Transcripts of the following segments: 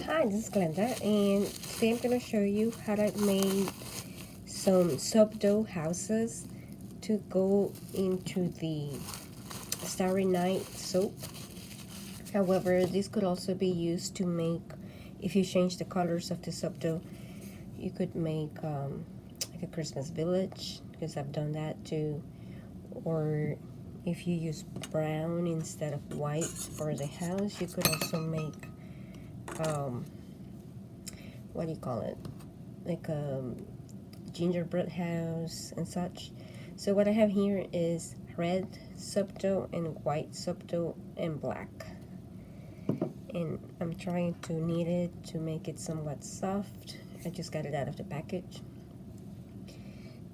Hi, this is Glenda, and today I'm going to show you how I made some soap dough houses to go into the Starry Night soap. However, this could also be used to make, if you change the colors of the soap dough, you could make like a Christmas village, because I've done that too. Or if you use brown instead of white for the house, you could also make what do you call it, like a gingerbread house and such. So what I have here is red soap dough and white soap dough and black, and I'm trying to knead it to make it somewhat soft. I just got it out of the package.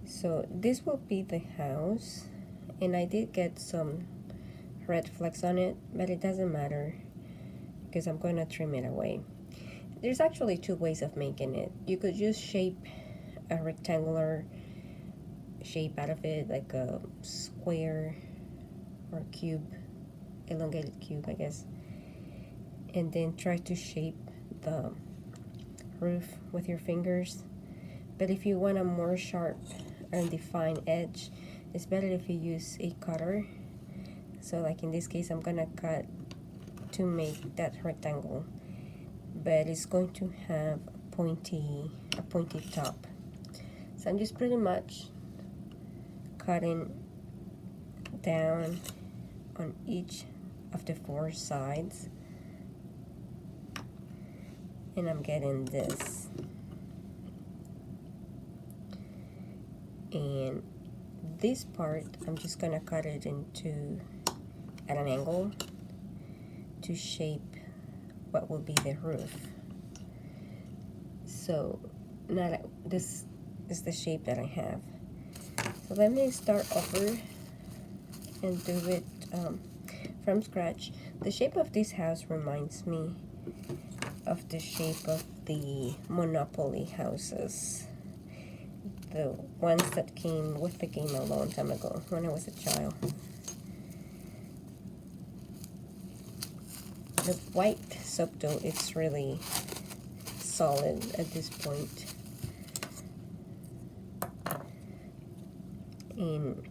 So this will be the house, and I did get some red flecks on it, but it doesn't matter because I'm going to trim it away. There's actually two ways of making it. You could just shape a rectangular shape out of it, like a square or cube, elongated cube, I guess, and then try to shape the roof with your fingers. But if you want a more sharp and defined edge, it's better if you use a cutter. So like in this case, I'm gonna cut to make that rectangle, but it's going to have a pointy top. So I'm just pretty much cutting down on each of the four sides, and I'm getting this. And this part, I'm just gonna cut it into at an angle to shape what will be the roof. So now that this is the shape that I have. So let me start over and do it from scratch. The shape of this house reminds me of the shape of the Monopoly houses, the ones that came with the game a long time ago when I was a child. The white soap dough, it's really solid at this point. And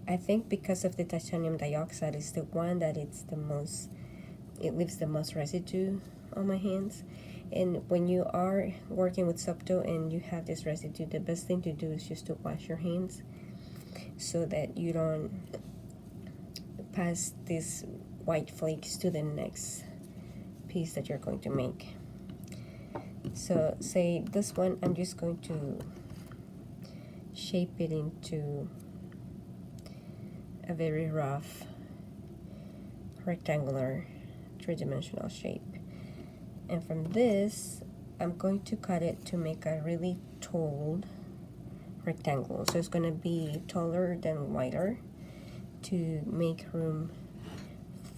I think because of the titanium dioxide is the one that it leaves the most residue on my hands. And when you are working with soap dough and you have this residue, the best thing to do is just to wash your hands so that you don't pass these white flakes to the next piece that you're going to make. So say this one, I'm just going to shape it into a very rough rectangular three-dimensional shape, and from this I'm going to cut it to make a really tall rectangle. So it's going to be taller than wider to make room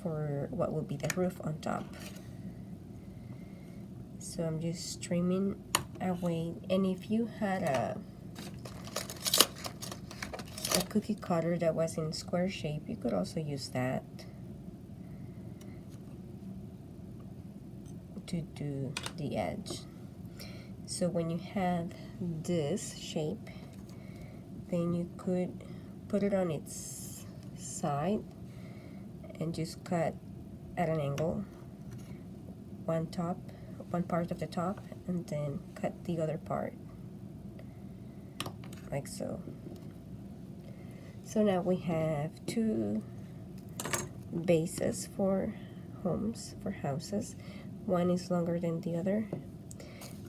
for what will be the roof on top. So I'm just trimming away, and if you had a cookie cutter that was in square shape, you could also use that to do the edge. So when you have this shape, then you could put it on its side and just cut at an angle one part of the top, and then cut the other part like so. So now we have two bases for houses. One is longer than the other.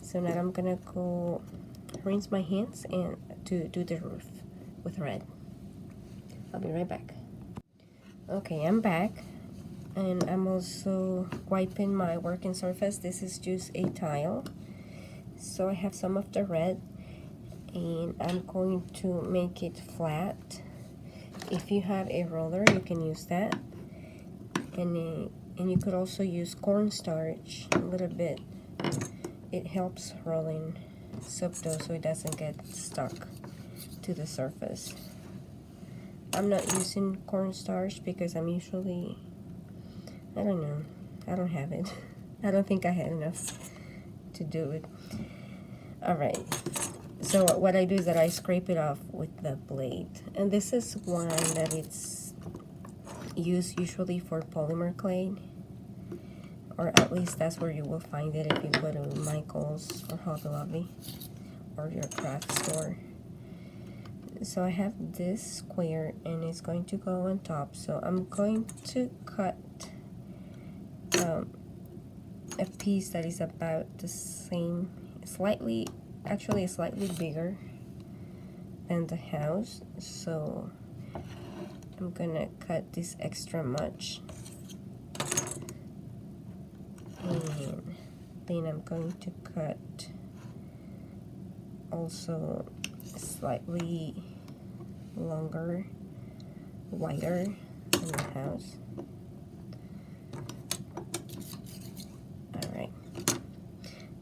So now I'm gonna go rinse my hands and to do the roof with red. I'll be right back. Okay, I'm back, and I'm also wiping my working surface. This is just a tile. So I have some of the red, and I'm going to make it flat. If you have a roller, you can use that, and you could also use cornstarch a little bit. It helps rolling soap dough so it doesn't get stuck to the surface. I'm not using cornstarch because I'm usually, I don't know, I don't have it. I don't think I had enough. to do it. All right. So what I do is that I scrape it off with the blade. And this is one that it's used usually for polymer clay. Or at least that's where you will find it if you go to Michael's or Hobby Lobby or your craft store. So I have this square and it's going to go on top. So I'm going to cut a piece that is about the same, actually slightly bigger than the house. So I'm gonna cut this extra much. And then I'm going to cut also slightly longer, wider than the house. Alright.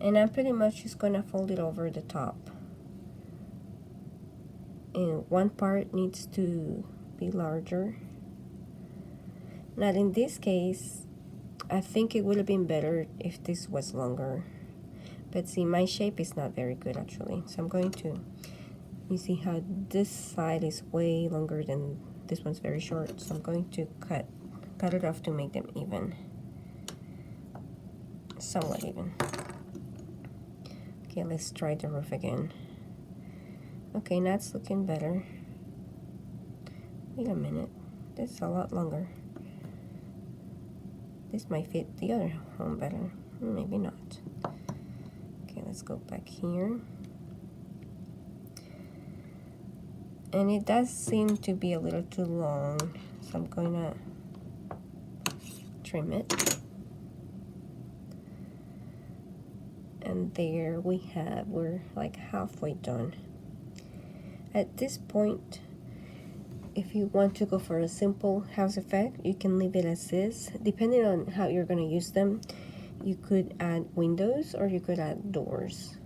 And I'm pretty much just gonna fold it over the top. And one part needs to be larger. Now in this case, I think it would have been better if this was longer. But see, my shape is not very good actually. So I'm going to, you see how this side is way longer than this one's very short. So I'm going to cut it off to make them even. Somewhat even. Okay, let's try the roof again. Okay, now it's looking better. Wait a minute, this is a lot longer. This might fit the other home better. Maybe not. Okay, let's go back here. And it does seem to be a little too long, so I'm going to trim it. And there we have, we're like halfway done. At this point, if you want to go for a simple house effect, you can leave it as is. Depending on how you're going to use them, you could add windows or you could add doors.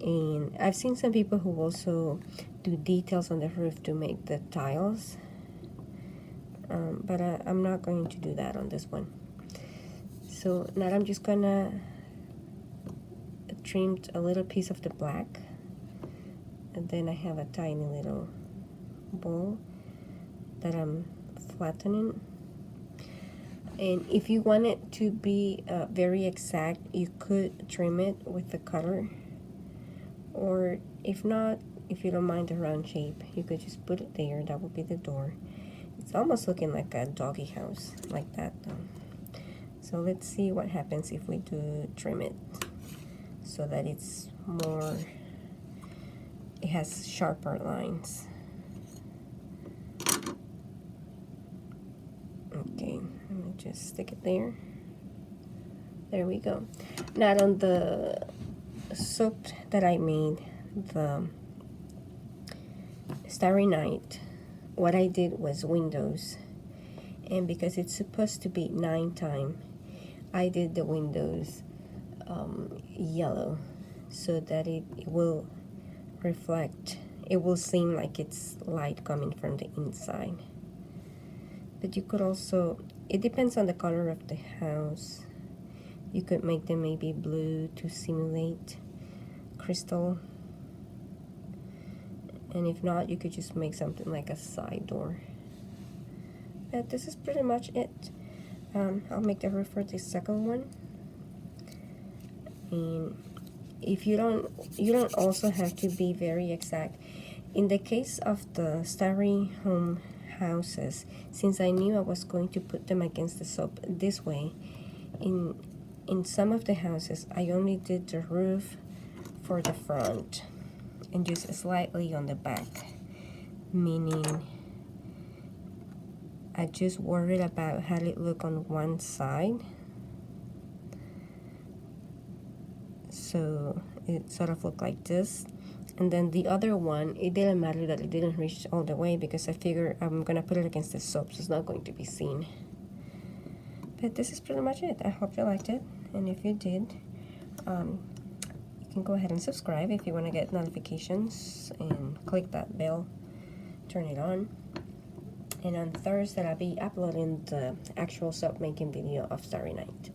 And I've seen some people who also do details on the roof to make the tiles. But I'm not going to do that on this one. So now I'm just going to trim a little piece of the black. And then I have a tiny little bowl that I'm flattening. And if you want it to be very exact, you could trim it with the cutter, or if not, if you don't mind the round shape, you could just put it there. That would be the door. It's almost looking like a doggy house like that though. So let's see what happens if we do trim it so that it's more, it has sharper lines. Okay, let me just stick it there. There we go. Now on the soap that I made, the Starry Night, what I did was windows. And because it's supposed to be 9 time, I did the windows yellow so that it will reflect, it will seem like it's light coming from the inside. But you could also, it depends on the color of the house. You could make them maybe blue to simulate crystal. And if not, you could just make something like a side door. But this is pretty much it. I'll make the roof for the second one. And if you don't also have to be very exact. In the case of the Starry home houses, since I knew I was going to put them against the soap this way, in some of the houses I only did the roof for the front and just slightly on the back, meaning I just worried about how it looked on one side, so it sort of looked like this. And then the other one, it didn't matter that it didn't reach all the way because I figured I'm gonna put it against the soap, so it's not going to be seen. But this is pretty much it. I hope you liked it, and if you did, you can go ahead and subscribe if you want to get notifications, and click that bell, turn it on. And on Thursday I'll be uploading the actual soap making video of Starry Night.